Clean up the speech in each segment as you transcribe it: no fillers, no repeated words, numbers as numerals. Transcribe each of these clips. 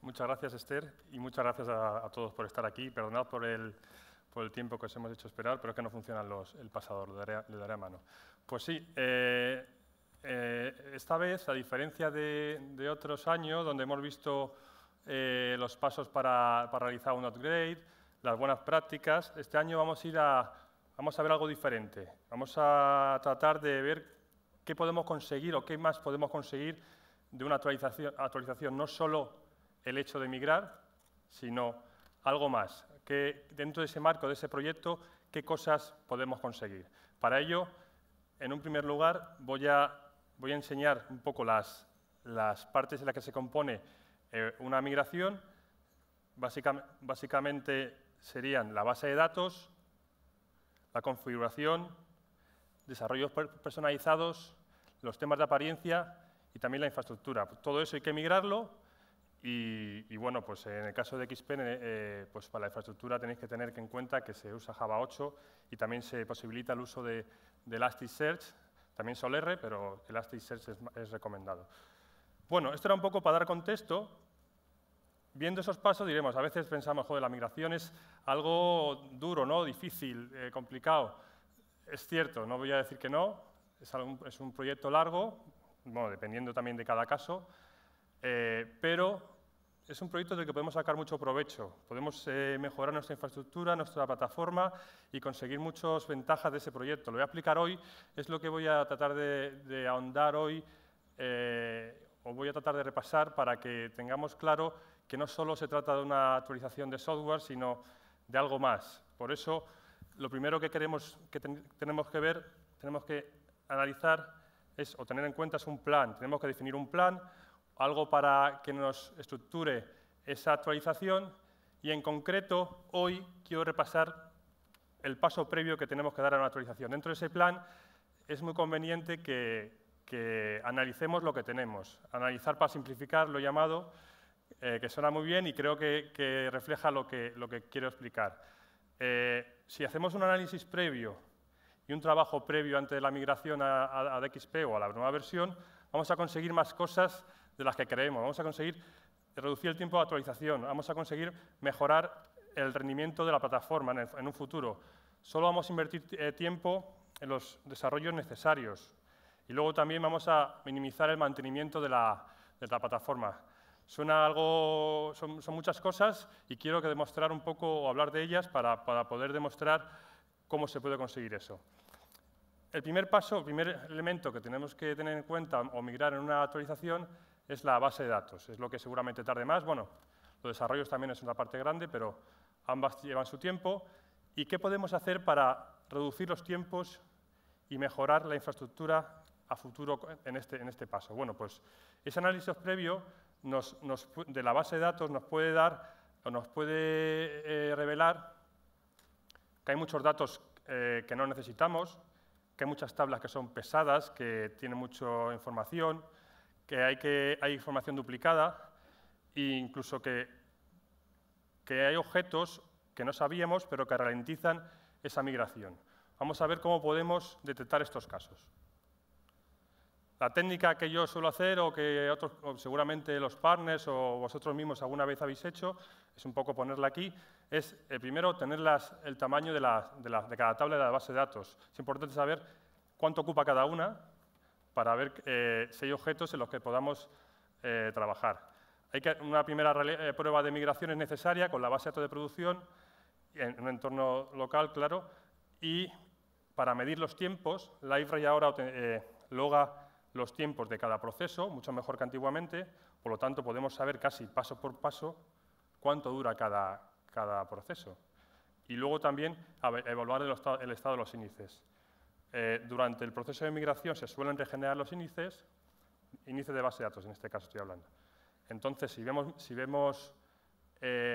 Muchas gracias, Esther, y muchas gracias a todos por estar aquí. Perdonad por el tiempo que os hemos hecho esperar, pero es que no funcionan el pasador, le daré a mano. Pues sí, esta vez, a diferencia de otros años, donde hemos visto los pasos para realizar un upgrade, las buenas prácticas, este año vamos a ver algo diferente. Vamos a tratar de ver qué podemos conseguir o qué más podemos conseguir de una actualización, no solo el hecho de migrar, sino algo más, que dentro de ese marco, de ese proyecto, qué cosas podemos conseguir. Para ello, en un primer lugar, voy a enseñar un poco las partes en las que se compone una migración. Básicamente serían la base de datos, la configuración, desarrollos personalizados, los temas de apariencia y también la infraestructura. Todo eso hay que migrarlo y bueno, pues en el caso de XPen, pues para la infraestructura tenéis que tener en cuenta que se usa Java 8 y también se posibilita el uso de Elasticsearch, también Solr, pero Elasticsearch es recomendado. Bueno, esto era un poco para dar contexto. Viendo esos pasos diremos, a veces pensamos, joder, la migración es algo duro, ¿no? Difícil, complicado. Es cierto, no voy a decir que no, es un proyecto largo, bueno, dependiendo también de cada caso, pero es un proyecto del que podemos sacar mucho provecho. Podemos mejorar nuestra infraestructura, nuestra plataforma y conseguir muchas ventajas de ese proyecto. Lo voy a explicar hoy, es lo que voy a tratar de ahondar hoy, o voy a tratar de repasar para que tengamos claro que no solo se trata de una actualización de software, sino de algo más. Por eso, lo primero que tenemos que analizar o tener en cuenta es un plan. Tenemos que definir un plan, algo para que nos estructure esa actualización y, en concreto, hoy quiero repasar el paso previo que tenemos que dar a una actualización. Dentro de ese plan es muy conveniente que analicemos lo que tenemos. Analizar para simplificar, lo he llamado, que suena muy bien y creo que refleja lo que quiero explicar. Si hacemos un análisis previo y un trabajo previo antes de la migración a DXP o a la nueva versión, vamos a conseguir más cosas de las que creemos. Vamos a conseguir reducir el tiempo de actualización, vamos a conseguir mejorar el rendimiento de la plataforma en un futuro. Solo vamos a invertir tiempo en los desarrollos necesarios y luego también vamos a minimizar el mantenimiento de la plataforma. Suena algo, son muchas cosas y quiero demostrar un poco o hablar de ellas para poder demostrar cómo se puede conseguir eso. El primer paso, el primer elemento que tenemos que tener en cuenta o migrar en una actualización es la base de datos. Es lo que seguramente tarde más. Bueno, los desarrollos también es una parte grande, pero ambas llevan su tiempo. ¿Y qué podemos hacer para reducir los tiempos y mejorar la infraestructura a futuro en este paso? Bueno, pues ese análisis previo de la base de datos nos puede dar o nos puede revelar que hay muchos datos que no necesitamos, que hay muchas tablas que son pesadas, que tienen mucha información, que hay información duplicada e incluso que hay objetos que no sabíamos pero que ralentizan esa migración. Vamos a ver cómo podemos detectar estos casos. La técnica que yo suelo hacer o que o seguramente los partners o vosotros mismos alguna vez habéis hecho, es un poco ponerla aquí, es primero tener el tamaño de cada tabla de la base de datos. Es importante saber cuánto ocupa cada una para ver si hay objetos en los que podamos trabajar. Una primera prueba de migración es necesaria con la base de datos de producción en un entorno local, claro, y para medir los tiempos, Liferay ahora loga los tiempos de cada proceso, mucho mejor que antiguamente, por lo tanto podemos saber casi paso por paso cuánto dura cada proceso. Y luego también evaluar el estado de los índices. Durante el proceso de migración se suelen regenerar los índices de base de datos, en este caso estoy hablando. Entonces, si vemos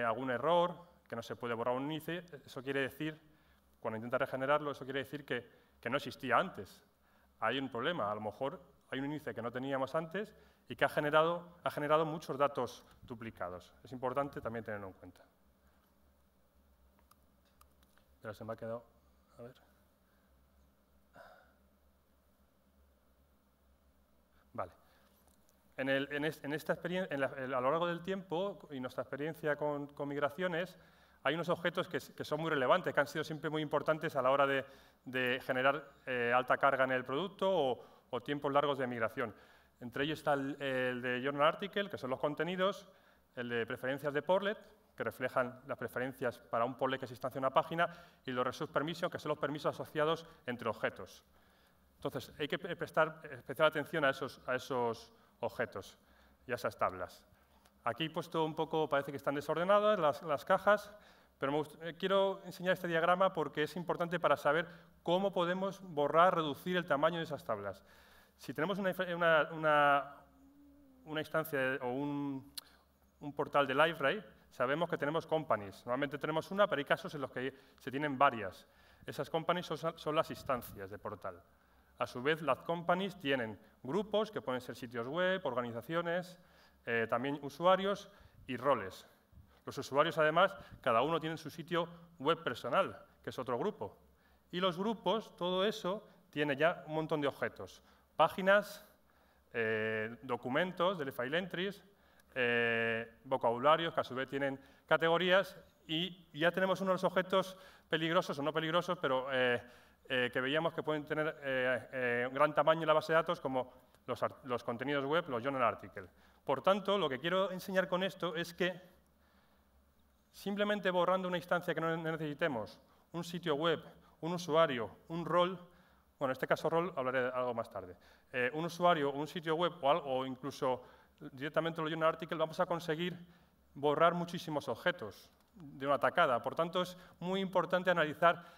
algún error, que no se puede borrar un índice, eso quiere decir, cuando intenta regenerarlo, eso quiere decir que no existía antes. Hay un problema, a lo mejor hay un índice que no teníamos antes y que ha generado muchos datos duplicados. Es importante también tenerlo en cuenta. Pero se me ha quedado, a ver. Vale. en esta experiencia, a lo largo del tiempo y nuestra experiencia con migraciones, hay unos objetos que son muy relevantes, que han sido siempre muy importantes a la hora de generar alta carga en el producto o tiempos largos de migración. Entre ellos está el de Journal Article, que son los contenidos, el de preferencias de Portlet, que reflejan las preferencias para un Portlet que se instancia en una página, y los Resource Permission, que son los permisos asociados entre objetos. Entonces, hay que prestar especial atención a esos objetos y a esas tablas. Aquí he puesto un poco, parece que están desordenadas las cajas, pero quiero enseñar este diagrama porque es importante para saber cómo podemos borrar, reducir el tamaño de esas tablas. Si tenemos una instancia o un portal de library, sabemos que tenemos companies. Normalmente tenemos una, pero hay casos en los que se tienen varias. Esas companies son las instancias de portal. A su vez, las companies tienen grupos, que pueden ser sitios web, organizaciones, también usuarios y roles. Los usuarios, además, cada uno tiene su sitio web personal, que es otro grupo. Y los grupos, todo eso, tiene ya un montón de objetos. Páginas, documentos, de file entries, vocabularios, que a su vez tienen categorías, y ya tenemos unos objetos peligrosos o no peligrosos, pero que veíamos que pueden tener un gran tamaño en la base de datos, como los contenidos web, los Journal Article. Por tanto, lo que quiero enseñar con esto es que simplemente borrando una instancia que no necesitemos, un sitio web, un usuario, un rol, bueno, en este caso rol hablaré de algo más tarde, un usuario, un sitio web o incluso directamente los Journal Article, vamos a conseguir borrar muchísimos objetos de una tacada. Por tanto, es muy importante analizar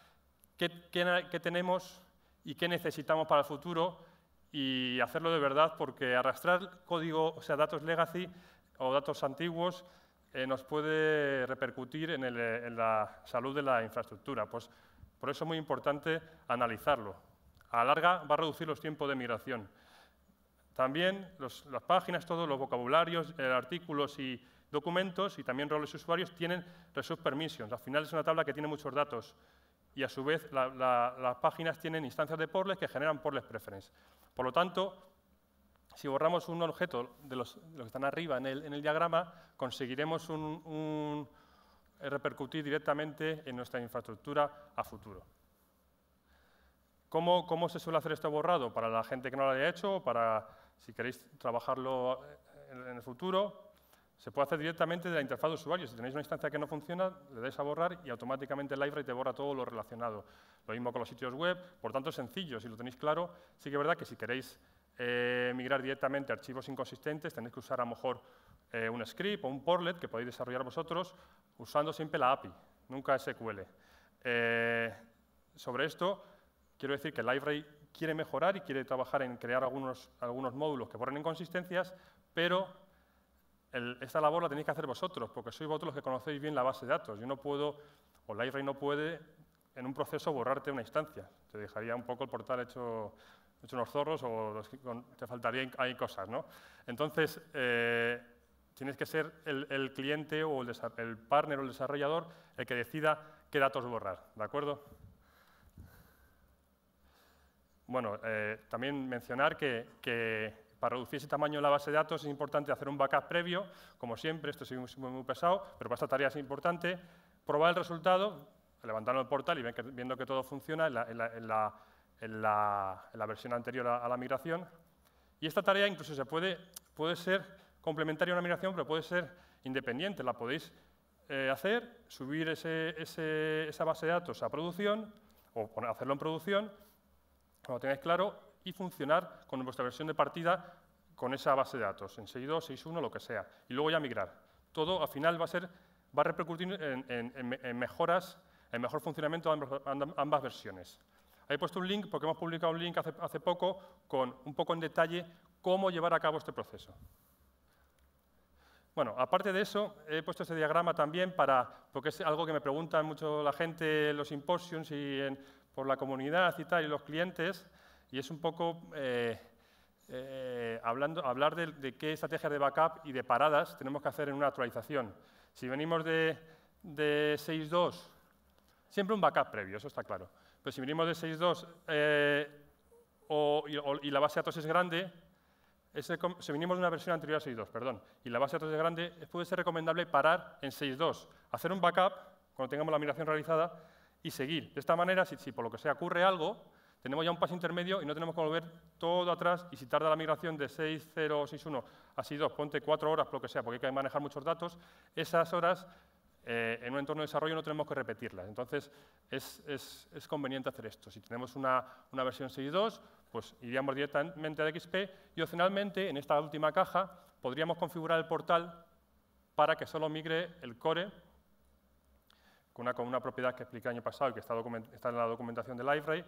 qué tenemos y qué necesitamos para el futuro y hacerlo de verdad, porque arrastrar código, o sea, datos legacy o datos antiguos nos puede repercutir en la salud de la infraestructura. Pues, por eso es muy importante analizarlo. A la larga va a reducir los tiempos de migración. También las páginas, todos los vocabularios, artículos y documentos y también roles usuarios tienen Resource Permissions. Al final es una tabla que tiene muchos datos y a su vez las páginas tienen instancias de Portlet que generan Portlet Preference. Por lo tanto, si borramos un objeto de los que están arriba en el diagrama, conseguiremos repercutir directamente en nuestra infraestructura a futuro. ¿Cómo se suele hacer este borrado? Para la gente que no lo haya hecho, o para si queréis trabajarlo en el futuro, se puede hacer directamente de la interfaz de usuario. Si tenéis una instancia que no funciona, le dais a borrar y automáticamente el library te borra todo lo relacionado. Lo mismo con los sitios web, por tanto es sencillo, si lo tenéis claro. Sí que es verdad que si queréis migrar directamente a archivos inconsistentes, tenéis que usar a lo mejor un script o un portlet que podéis desarrollar vosotros usando siempre la API, nunca SQL. Sobre esto, quiero decir que el library quiere mejorar y quiere trabajar en crear algunos módulos que borren inconsistencias, pero esta labor la tenéis que hacer vosotros, porque sois vosotros los que conocéis bien la base de datos. Yo no puedo, o el library no puede, en un proceso borrarte una instancia. Te dejaría un poco el portal hecho unos zorros o te faltarían ahí cosas, ¿no? Entonces, tienes que ser el cliente o el partner o el desarrollador el que decida qué datos borrar, ¿de acuerdo? Bueno, también mencionar que para reducir ese tamaño de la base de datos es importante hacer un backup previo, como siempre, esto es muy pesado, pero para esta tarea es importante, probar el resultado, levantarlo en el portal y viendo que todo funciona en la versión anterior a la migración. Y esta tarea incluso puede ser complementaria a una migración, pero puede ser independiente. La podéis hacer, subir esa base de datos a producción o hacerlo en producción, como tenéis claro, y funcionar con vuestra versión de partida con esa base de datos, en 6.2, 6.1, lo que sea, y luego ya migrar. Todo al final va a repercutir en mejoras, en mejor funcionamiento de ambas versiones. He puesto un link porque hemos publicado un link hace poco con un poco en detalle cómo llevar a cabo este proceso. Bueno, aparte de eso, he puesto este diagrama también porque es algo que me preguntan mucho la gente en los symposiums y por la comunidad y tal, y los clientes, y es un poco hablar de qué estrategias de backup y de paradas tenemos que hacer en una actualización. Si venimos de 6.2, siempre un backup previo, eso está claro. Pero si venimos de 6.2 y la base de datos es grande, si venimos de una versión anterior a 6.2, perdón, y la base de datos es grande, puede ser recomendable parar en 6.2, hacer un backup cuando tengamos la migración realizada y seguir. De esta manera, si por lo que sea ocurre algo, tenemos ya un paso intermedio y no tenemos que volver todo atrás, y si tarda la migración de 6.0 o 6.1 a 6.2, ponte 4 horas, por lo que sea, porque hay que manejar muchos datos, esas horas en un entorno de desarrollo no tenemos que repetirlas. Entonces, es conveniente hacer esto. Si tenemos una versión 6.2, pues iríamos directamente a XP y opcionalmente, en esta última caja, podríamos configurar el portal para que solo migre el core con una propiedad que expliqué el año pasado y que está en la documentación de Liferay,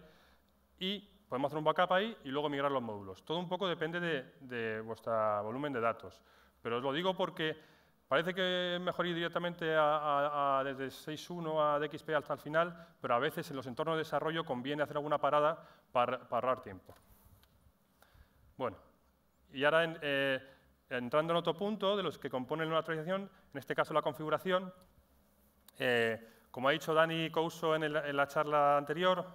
y podemos hacer un backup ahí y luego migrar los módulos. Todo un poco depende de vuestro volumen de datos. Pero os lo digo porque parece que es mejor ir directamente desde 6.1 a DXP hasta el final, pero a veces en los entornos de desarrollo conviene hacer alguna parada para ahorrar tiempo. Bueno, y ahora entrando en otro punto de los que componen una actualización, en este caso la configuración. Como ha dicho Dani Couso en la charla anterior,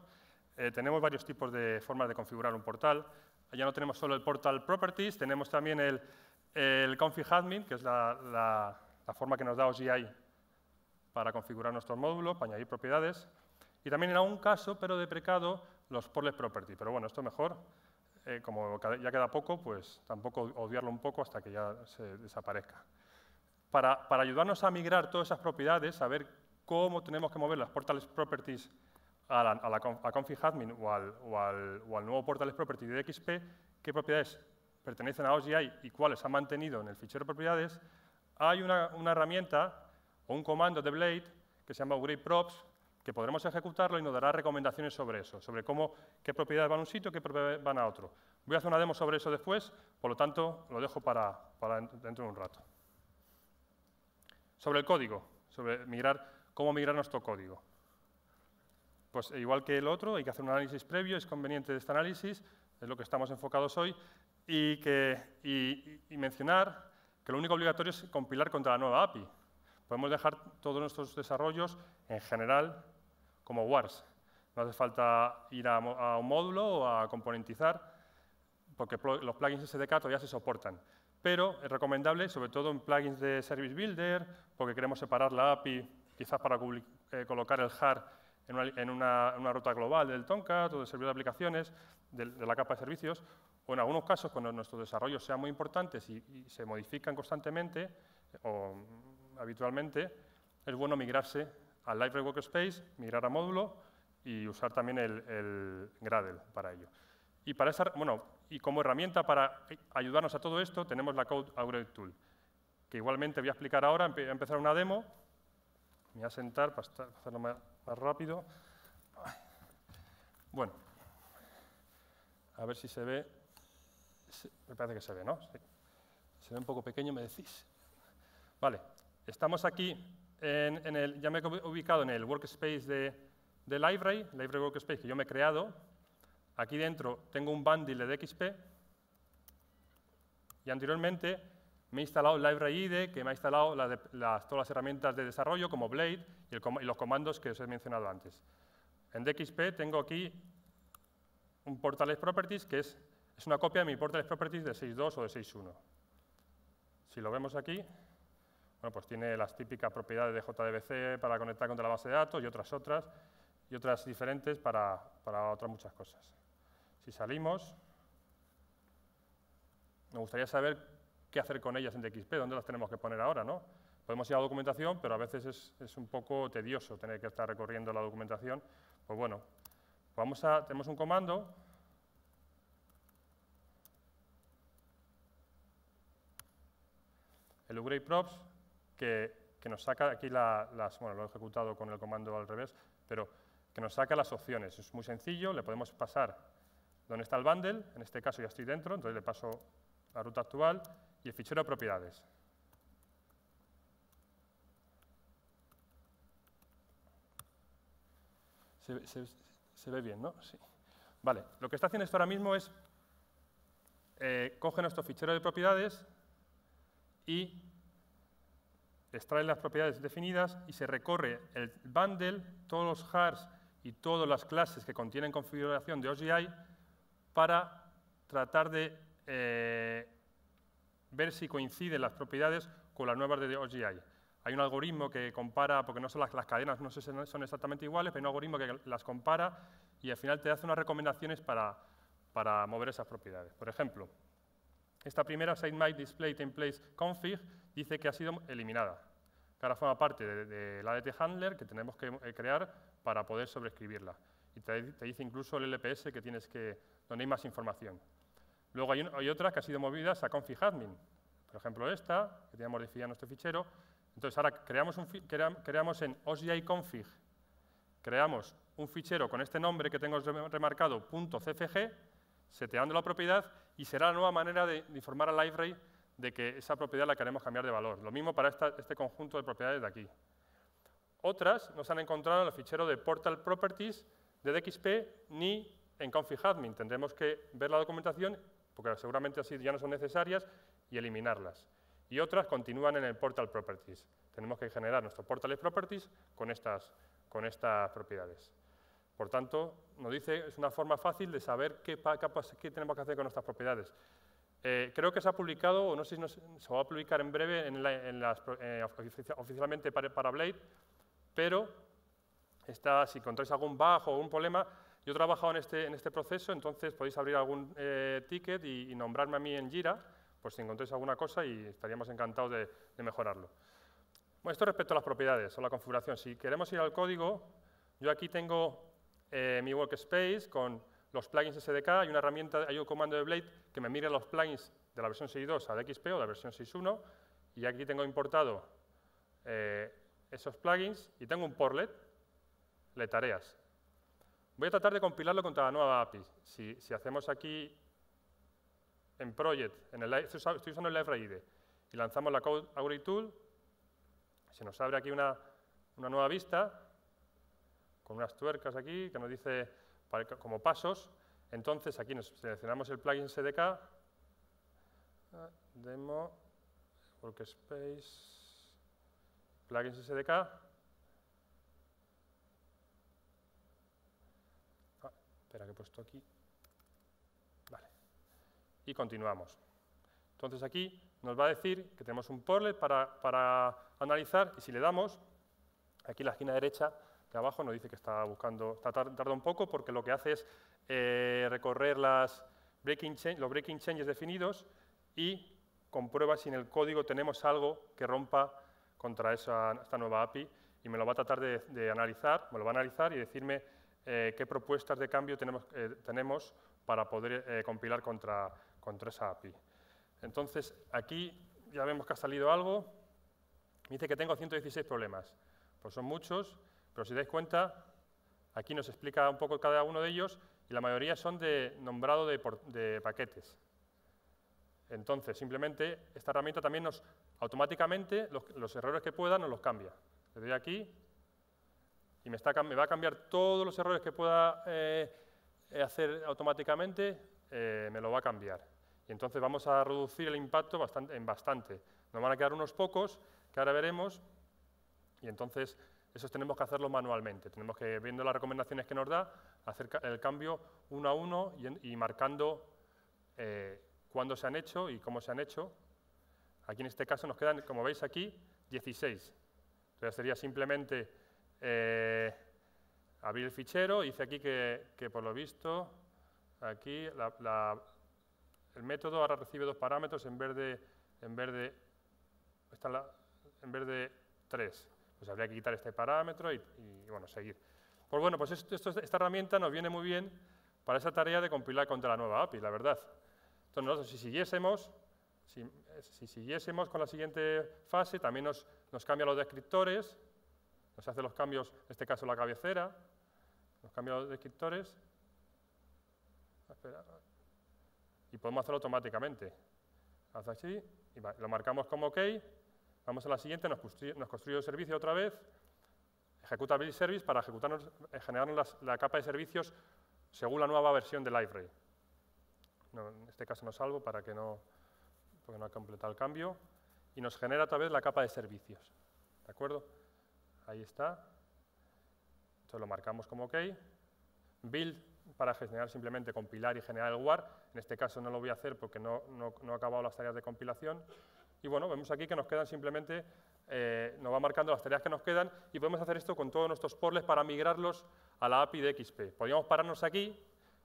tenemos varios tipos de formas de configurar un portal. Ya no tenemos solo el portal properties, tenemos también el config admin, que es la forma que nos da OSGI para configurar nuestros módulos, para añadir propiedades. Y también en algún caso, pero de precado, los portlet property. Pero bueno, esto mejor, como ya queda poco, pues tampoco odiarlo un poco hasta que ya se desaparezca. Para ayudarnos a migrar todas esas propiedades, saber cómo tenemos que mover las portales properties a config admin o al nuevo portales property de XP, qué propiedades pertenecen a OSGI y cuáles han mantenido en el fichero de propiedades, hay una herramienta o un comando de Blade que se llama upgrade_props, que podremos ejecutarlo y nos dará recomendaciones sobre eso, sobre qué propiedades van a un sitio, qué propiedades van a otro. Voy a hacer una demo sobre eso después, por lo tanto, lo dejo para dentro de un rato. Sobre el código, sobre cómo migrar nuestro código. Pues igual que el otro, hay que hacer un análisis previo, es conveniente este análisis, es lo que estamos enfocados hoy, y mencionar que lo único obligatorio es compilar contra la nueva API. Podemos dejar todos nuestros desarrollos, en general, como wars. No hace falta ir a un módulo o a componentizar, porque los plugins SDK todavía se soportan. Pero es recomendable, sobre todo en plugins de Service Builder, porque queremos separar la API, quizás para colocar el jar en una ruta global del Tomcat o del servidor de aplicaciones, de la capa de servicios, o en algunos casos, cuando nuestros desarrollos sean muy importantes y se modifican constantemente o habitualmente, es bueno migrarse al Liferay Workspace, migrar a módulo y usar también el Gradle para ello. Y como herramienta para ayudarnos a todo esto, tenemos la Code Upgrade Tool, que igualmente voy a explicar ahora. Voy a empezar una demo. Me voy a sentar para hacerlo más rápido. Bueno, a ver si se ve. Me parece que se ve, ¿no? Sí. Se ve un poco pequeño, me decís. Vale, estamos aquí, ya me he ubicado en el workspace de Liferay Workspace que yo me he creado. Aquí dentro tengo un bundle de DXP y anteriormente me he instalado Liferay IDE, que me ha instalado todas las herramientas de desarrollo como Blade y los comandos que os he mencionado antes. En DXP tengo aquí un Portales Properties que es una copia de mi Portales Properties de 6.2 o de 6.1. Si lo vemos aquí, bueno, pues tiene las típicas propiedades de JDBC para conectar contra la base de datos y otras diferentes para otras muchas cosas. Si salimos, me gustaría saber qué hacer con ellas en DXP, dónde las tenemos que poner ahora, ¿no? Podemos ir a la documentación, pero a veces es un poco tedioso tener que estar recorriendo la documentación. Pues bueno, tenemos un comando el upgrade_props que nos saca aquí bueno, lo he ejecutado con el comando al revés, pero que nos saca las opciones. Es muy sencillo, le podemos pasar dónde está el bundle, en este caso ya estoy dentro, entonces le paso la ruta actual y el fichero de propiedades. Se ve bien, ¿no? Sí. Vale, lo que está haciendo esto ahora mismo es coge nuestro fichero de propiedades y extrae las propiedades definidas y se recorre el bundle, todos los jars y todas las clases que contienen configuración de OSGI para tratar de ver si coinciden las propiedades con las nuevas de OGI. Hay un algoritmo que compara, porque no son las cadenas, no sé si son exactamente iguales, pero hay un algoritmo que las compara y al final te hace unas recomendaciones para mover esas propiedades. Por ejemplo, esta primera, SiteMyDisplayTemplateConfig, dice que ha sido eliminada, que ahora forma parte de la ADT Handler que tenemos que crear para poder sobreescribirla. Y te dice incluso el LPS que donde hay más información. Luego hay otras que han sido movidas a config-admin. Por ejemplo, esta, que teníamos definida en nuestro fichero. Entonces, ahora creamos en OGI-config, creamos un fichero con este nombre que tengo remarcado, .cfg, seteando la propiedad, y será la nueva manera de informar al library de que esa propiedad la queremos cambiar de valor. Lo mismo para este conjunto de propiedades de aquí. Otras no se han encontrado en el fichero de Portal Properties de DXP ni en config-admin. Tendremos que ver la documentación, porque seguramente así ya no son necesarias, y eliminarlas. Y otras continúan en el Portal Properties. Tenemos que generar nuestro Portal Properties con estas propiedades. Por tanto, nos dice, es una forma fácil de saber qué tenemos que hacer con nuestras propiedades. Creo que se ha publicado, o no sé si se va a publicar en breve oficialmente para Blade, pero si encontráis algún bug o algún problema, yo he trabajado en este proceso, entonces podéis abrir algún ticket y nombrarme a mí en Jira, por si encontráis alguna cosa, y estaríamos encantados de mejorarlo. Bueno, esto respecto a las propiedades o la configuración. Si queremos ir al código, yo aquí tengo mi workspace con los plugins SDK, hay un comando de Blade que me mira los plugins de la versión 6.2 a DXP o de la versión 6.1, y aquí tengo importado esos plugins y tengo un portlet de tareas. Voy a tratar de compilarlo contra la nueva API. Si hacemos aquí en Project, estoy usando el Library IDE, y lanzamos la Code Audit Tool, se nos abre aquí una nueva vista con unas tuercas aquí que nos dice como pasos. Entonces aquí nos seleccionamos el plugin SDK, demo, workspace, plugins SDK. Espera, que he puesto aquí. Vale. Y continuamos. Entonces aquí nos va a decir que tenemos un portlet para analizar, y si le damos, aquí en la esquina derecha de abajo nos dice que está buscando, tarda un poco porque lo que hace es recorrer los breaking changes definidos y comprueba si en el código tenemos algo que rompa contra esta nueva API, y me lo va a tratar de analizar, me lo va a analizar y decirme qué propuestas de cambio tenemos para poder compilar contra esa API. Entonces, aquí ya vemos que ha salido algo. Me dice que tengo 116 problemas. Pues son muchos, pero si dais cuenta, aquí nos explica un poco cada uno de ellos, y la mayoría son de nombrado de paquetes. Entonces, simplemente, esta herramienta también automáticamente, los errores que pueda, nos los cambia. Le doy aquí y me va a cambiar todos los errores que pueda hacer automáticamente, me lo va a cambiar. Y entonces vamos a reducir el impacto bastante. Nos van a quedar unos pocos, que ahora veremos, y entonces esos tenemos que hacerlo manualmente. Tenemos que, viendo las recomendaciones que nos da, hacer el cambio uno a uno y marcando cuándo se han hecho y cómo se han hecho. Aquí en este caso nos quedan, como veis aquí, 16. Entonces sería simplemente abrir el fichero. Dice aquí que por lo visto, aquí el método ahora recibe 2 parámetros en vez de 3. Pues habría que quitar este parámetro y bueno, seguir. Pues bueno, pues esta herramienta nos viene muy bien para esa tarea de compilar contra la nueva API, la verdad. Entonces nosotros, si siguiésemos con la siguiente fase, también nos cambia los descriptores, nos hace los cambios, en este caso la cabecera, nos cambia los descriptores. Espera. Y podemos hacerlo automáticamente. Haz así, y lo marcamos como OK. Vamos a la siguiente, nos construye el servicio otra vez, ejecuta build service para generarnos la capa de servicios según la nueva versión de library. No, en este caso no salvo porque no ha completado el cambio. Y nos genera otra vez la capa de servicios. ¿De acuerdo? Ahí está. Entonces lo marcamos como OK. Build para generar simplemente compilar y generar el WAR. En este caso no lo voy a hacer porque no he acabado las tareas de compilación. Y bueno, vemos aquí que nos quedan simplemente, nos va marcando las tareas que nos quedan y podemos hacer esto con todos nuestros portlets para migrarlos a la API de XP. Podríamos pararnos aquí,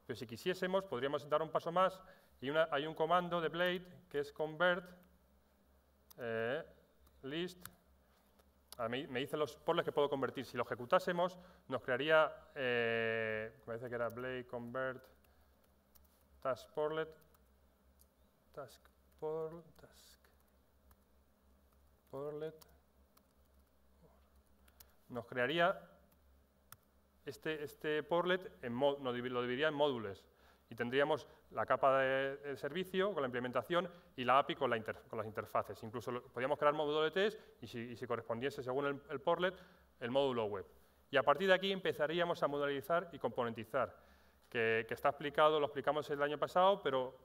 pero si quisiésemos podríamos dar un paso más y hay un comando de Blade que es convert list. Me dice los portlets que puedo convertir. Si lo ejecutásemos, nos crearía, me parece que era Blade convert task portlet, nos crearía este portlet, lo dividiría en módulos y tendríamos la capa de servicio con la implementación y la API con las interfaces. Incluso podríamos crear módulo de test y si correspondiese según el portlet, el módulo web. Y a partir de aquí empezaríamos a modularizar y componentizar, que está explicado, lo explicamos el año pasado, pero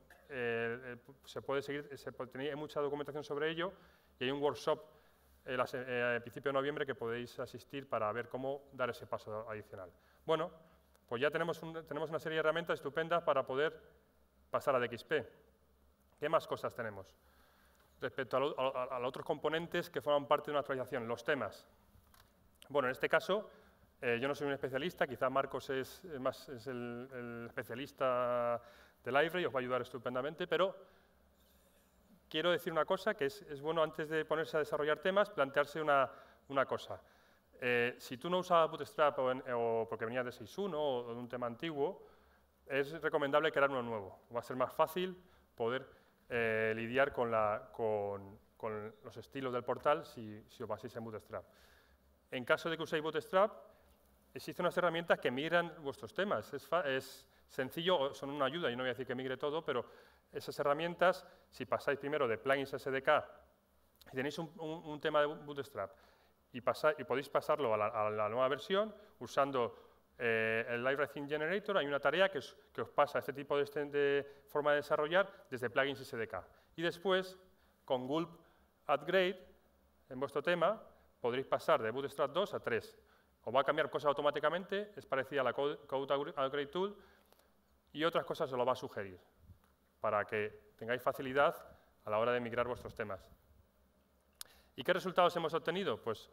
se puede seguir, hay mucha documentación sobre ello y hay un workshop a principio de noviembre que podéis asistir para ver cómo dar ese paso adicional. Bueno, pues ya tenemos una serie de herramientas estupendas para poder pasar a DXP. ¿Qué más cosas tenemos? Respecto a los otros componentes que forman parte de una actualización, los temas. Bueno, en este caso, yo no soy un especialista, quizá Marcos es el especialista de Library, os va a ayudar estupendamente, pero quiero decir una cosa, que es bueno antes de ponerse a desarrollar temas, plantearse una cosa. Si tú no usabas Bootstrap o porque venías de 6.1 o de un tema antiguo, es recomendable crear uno nuevo. Va a ser más fácil poder lidiar con los estilos del portal si os basáis en Bootstrap. En caso de que uséis Bootstrap, existen unas herramientas que migran vuestros temas. Es sencillo, son una ayuda, yo no voy a decir que migre todo, pero esas herramientas, si pasáis primero de plugins SDK, si tenéis un tema de Bootstrap y podéis pasarlo a la nueva versión usando el Library Theme Generator, hay una tarea que os pasa este tipo de forma de desarrollar desde plugins SDK. Y después, con Gulp Upgrade, en vuestro tema, podréis pasar de Bootstrap 2 a 3. Os va a cambiar cosas automáticamente, es parecida a la Code Upgrade Tool, y otras cosas os lo va a sugerir, para que tengáis facilidad a la hora de migrar vuestros temas. ¿Y qué resultados hemos obtenido? Pues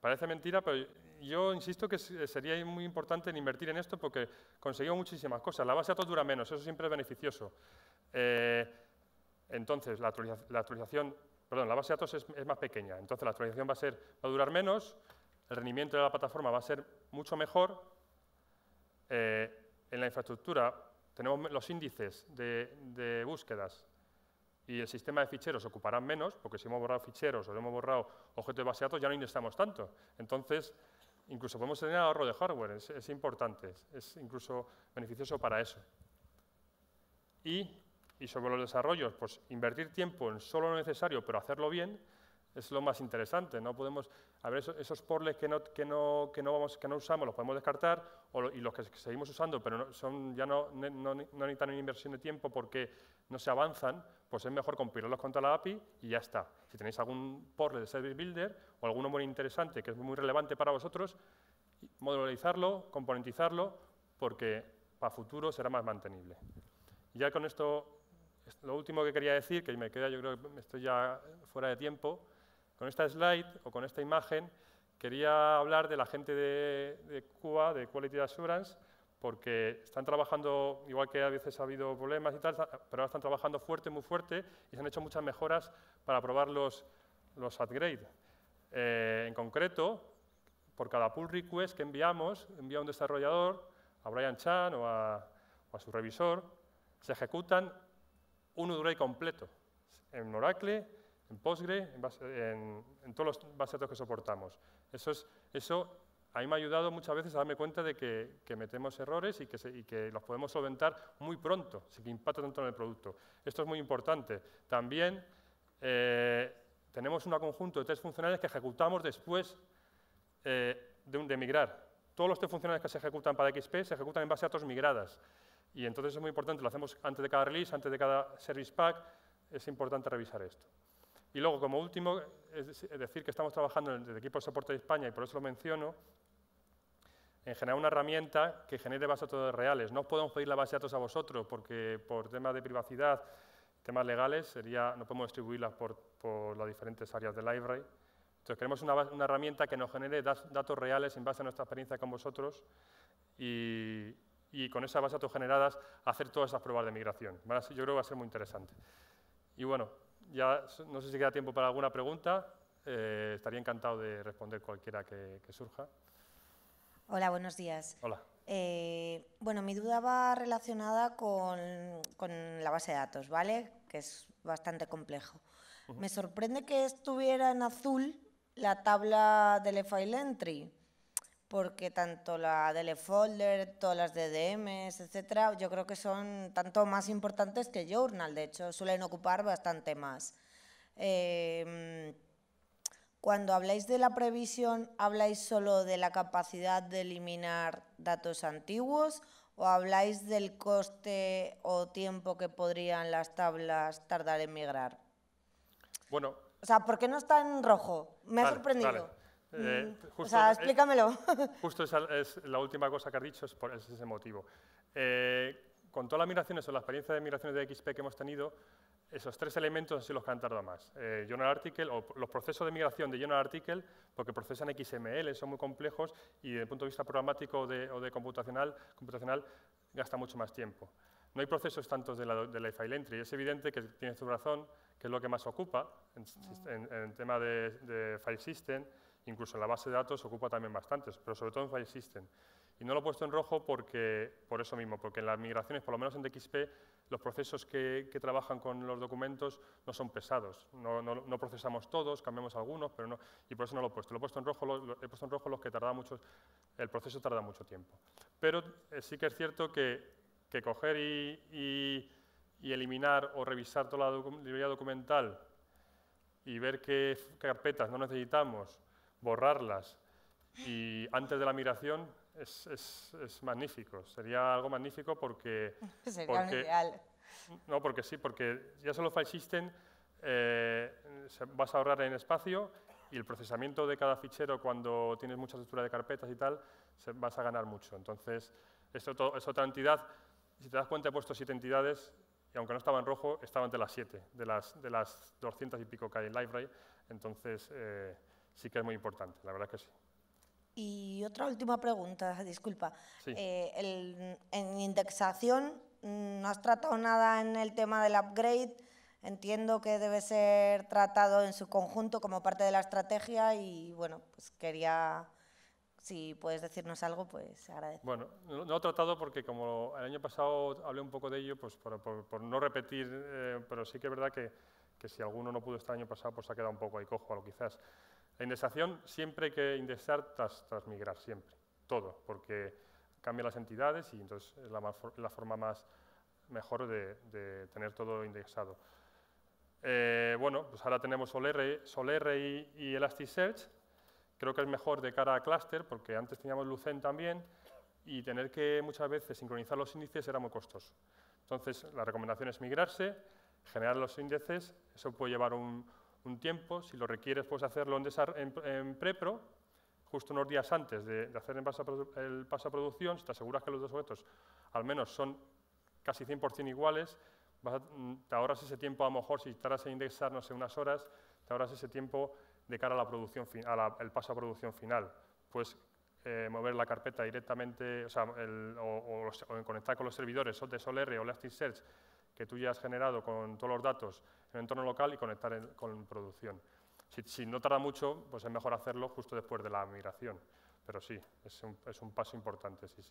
parece mentira, pero yo insisto que sería muy importante en invertir en esto porque conseguimos muchísimas cosas. La base de datos dura menos, eso siempre es beneficioso. Entonces, la base de datos es más pequeña, entonces la actualización va a durar menos, el rendimiento de la plataforma va a ser mucho mejor. En la infraestructura tenemos los índices de búsquedas y el sistema de ficheros ocuparán menos, porque si hemos borrado ficheros o hemos borrado objetos de base de datos ya no indexamos tanto. Entonces, incluso podemos tener ahorro de hardware, es importante, es incluso beneficioso para eso. Y sobre los desarrollos, pues invertir tiempo en solo lo necesario, pero hacerlo bien, es lo más interesante. No podemos, a ver, esos portlets que no usamos los podemos descartar, y los que seguimos usando, pero ya no necesitan inversión de tiempo porque no se avanzan, pues es mejor compilarlos contra la API y ya está. Si tenéis algún portlet de Service Builder o alguno muy interesante que es muy relevante para vosotros, modularizarlo, componentizarlo, porque para futuro será más mantenible. Y ya con esto, lo último que quería decir, que me queda, yo creo que estoy ya fuera de tiempo, con esta slide o con esta imagen quería hablar de la gente de QA, de Quality Assurance, porque están trabajando, igual que a veces ha habido problemas y tal, pero ahora están trabajando fuerte, muy fuerte, y se han hecho muchas mejoras para probar los upgrades. En concreto, por cada pull request que envía un desarrollador, a Brian Chan o a su revisor, se ejecutan un upgrade completo en Oracle, en Postgre, en todos los bases de datos que soportamos. Eso a mí me ha ayudado muchas veces a darme cuenta de que metemos errores y que los podemos solventar muy pronto, sin que impacte tanto en el producto. Esto es muy importante. También tenemos un conjunto de test funcionales que ejecutamos después de migrar. Todos los test funcionales que se ejecutan para XP se ejecutan en base a datos migradas. Y entonces es muy importante, lo hacemos antes de cada release, antes de cada service pack, es importante revisar esto. Y luego, como último, es decir que estamos trabajando en el equipo de soporte de España, y por eso lo menciono, en generar una herramienta que genere bases de datos reales. No podemos pedir la base de datos a vosotros porque por temas de privacidad, temas legales, no podemos distribuirlas por las diferentes áreas del library. Entonces queremos una herramienta que nos genere datos reales en base a nuestra experiencia con vosotros y con esas bases de datos generadas hacer todas esas pruebas de migración. Yo creo que va a ser muy interesante. Y bueno, ya no sé si queda tiempo para alguna pregunta. Estaría encantado de responder cualquiera que surja. Hola, buenos días. Hola. Bueno, mi duda va relacionada con la base de datos, ¿vale? Que es bastante complejo. Me sorprende que estuviera en azul la tabla del file entry, porque tanto la del folder, todas las DDMs, etcétera, yo creo que son tanto más importantes que Journal. De hecho, suelen ocupar bastante más. Cuando habláis de la previsión, ¿habláis solo de la capacidad de eliminar datos antiguos o habláis del coste o tiempo que podrían las tablas tardar en migrar? Bueno. O sea, ¿por qué no está en rojo? Me ha sorprendido. Justo, o sea, explícamelo. Justo esa es la última cosa que has dicho, es ese motivo. Con todas las migraciones o la experiencia de migraciones de XP que hemos tenido, esos tres elementos han sido los que han tardado más. Journal Article, o los procesos de migración de Journal Article, porque procesan XML, son muy complejos y desde el punto de vista programático o de computacional gasta mucho más tiempo. No hay procesos tantos de la file entry. Es evidente que tienes tu razón, que es lo que más ocupa en tema de file system, incluso en la base de datos ocupa también bastantes, pero sobre todo en file system. Y no lo he puesto en rojo por eso mismo, porque en las migraciones, por lo menos en DXP, los procesos que trabajan con los documentos no son pesados. No procesamos todos, cambiamos algunos, pero no, y por eso no lo he puesto. Lo he puesto en rojo, los que tardan mucho, el proceso tarda mucho tiempo. Pero sí que es cierto que coger y eliminar o revisar toda la librería documental y ver qué carpetas no necesitamos, borrarlas y antes de la migración es magnífico. Sería algo magnífico porque... Sería ideal. No, porque sí, porque ya solo file system vas a ahorrar en espacio y el procesamiento de cada fichero cuando tienes mucha estructura de carpetas y tal, vas a ganar mucho. Entonces, es otra entidad. Si te das cuenta, he puesto 7 entidades y aunque no estaba en rojo, estaba entre las 7 de las 200 y pico que hay en library. Entonces, sí que es muy importante, la verdad que sí. Y otra última pregunta, disculpa. Sí. En indexación, ¿no has tratado nada en el tema del upgrade? Entiendo que debe ser tratado en su conjunto como parte de la estrategia y, bueno, pues quería, si puedes decirnos algo, pues se agradece. Bueno, no lo he tratado porque como el año pasado hablé un poco de ello, pues por no repetir, pero sí que es verdad que si alguno no pudo estar el año pasado, pues ha quedado un poco ahí cojo, o quizás. La indexación siempre hay que indexar tras migrar, siempre, todo, porque cambian las entidades y entonces es la forma mejor de tener todo indexado. Bueno, pues ahora tenemos Solr y Elasticsearch. Creo que es mejor de cara a clúster, porque antes teníamos Lucene también y tener que muchas veces sincronizar los índices era muy costoso. Entonces, la recomendación es migrarse, generar los índices, eso puede llevar un tiempo. Si lo requieres, puedes hacerlo en prepro, justo unos días antes de hacer el paso a producción. Si te aseguras que los dos objetos al menos son casi 100% iguales, te ahorras ese tiempo, a lo mejor si tardas en indexar, no sé, unas horas, te ahorras ese tiempo de cara a la producción, el paso a producción final. Puedes mover la carpeta directamente, o conectar con los servidores de Solr o Elasticsearch que tú ya has generado con todos los datos en el entorno local y conectar con producción. Si no tarda mucho, pues es mejor hacerlo justo después de la migración. Pero sí, es un paso importante, sí.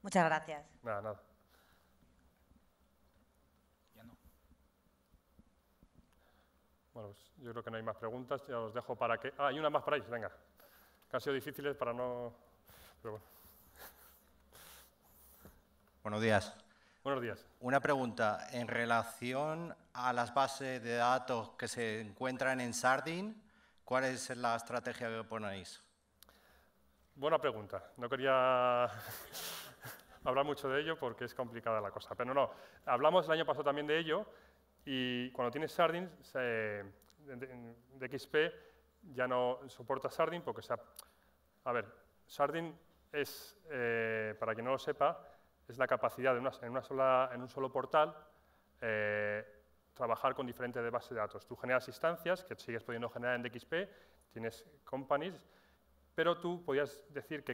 Muchas gracias. Nada. Ya no. Bueno, pues yo creo que no hay más preguntas. Ya os dejo para que... hay una más por ahí, venga. Que han sido difíciles para no... Pero bueno. Buenos días. Buenos días. Una pregunta. En relación a las bases de datos que se encuentran en Sardine, ¿cuál es la estrategia que ponéis? Buena pregunta. No quería hablar mucho de ello porque es complicada la cosa. Pero no, hablamos el año pasado también de ello y cuando tienes Sardine, de XP ya no soporta Sardine porque A ver, Sardin es, para quien no lo sepa, es la capacidad de en un solo portal trabajar con diferentes bases de datos. Tú generas instancias que sigues pudiendo generar en DXP, tienes companies, pero tú podías decir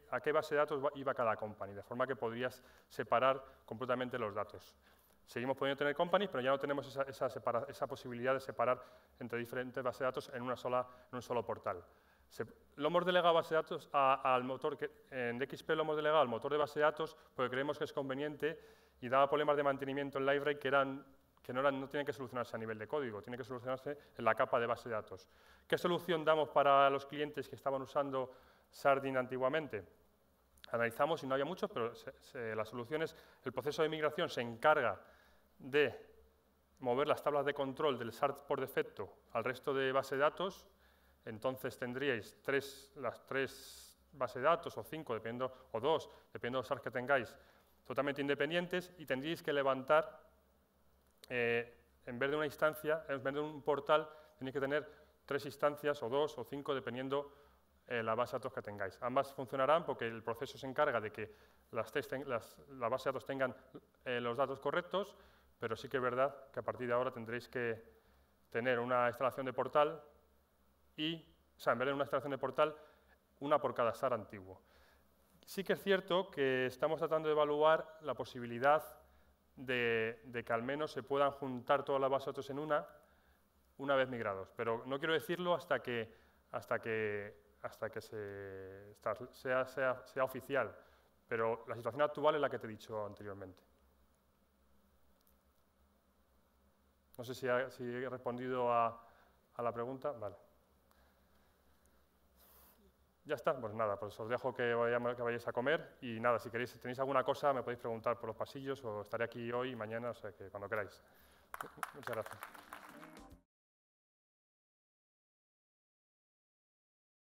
a qué base de datos iba cada company, de forma que podrías separar completamente los datos. Seguimos pudiendo tener companies, pero ya no tenemos esa posibilidad de separar entre diferentes bases de datos en un solo portal. Lo hemos delegado base de datos al motor, en DXP lo hemos delegado al motor de base de datos porque creemos que es conveniente y daba problemas de mantenimiento en library que no tienen que solucionarse a nivel de código, tienen que solucionarse en la capa de base de datos. ¿Qué solución damos para los clientes que estaban usando Sardin antiguamente? Analizamos y no había muchos, pero la solución es el proceso de migración se encarga de mover las tablas de control del Sard por defecto al resto de base de datos. Entonces tendríais las tres bases de datos, o 5, o 2, dependiendo de los SARs que tengáis, totalmente independientes, y tendríais que levantar, en vez de una instancia, en vez de un portal, tenéis que tener 3 instancias, o 2, o 5, dependiendo la base de datos que tengáis. Ambas funcionarán porque el proceso se encarga de que la base de datos tengan los datos correctos, pero sí que es verdad que a partir de ahora tendréis que tener una instalación de portal en vez de una instalación de portal, una por cada SAR antiguo. Sí que es cierto que estamos tratando de evaluar la posibilidad de que al menos se puedan juntar todas las bases de datos en una vez migrados, pero no quiero decirlo hasta que sea oficial, pero la situación actual es la que te he dicho anteriormente. No sé si he respondido a la pregunta. Vale. Ya está, pues nada, pues os dejo que vayáis a comer y nada, si tenéis alguna cosa me podéis preguntar por los pasillos o estaré aquí hoy y mañana, o sea que cuando queráis. Muchas gracias.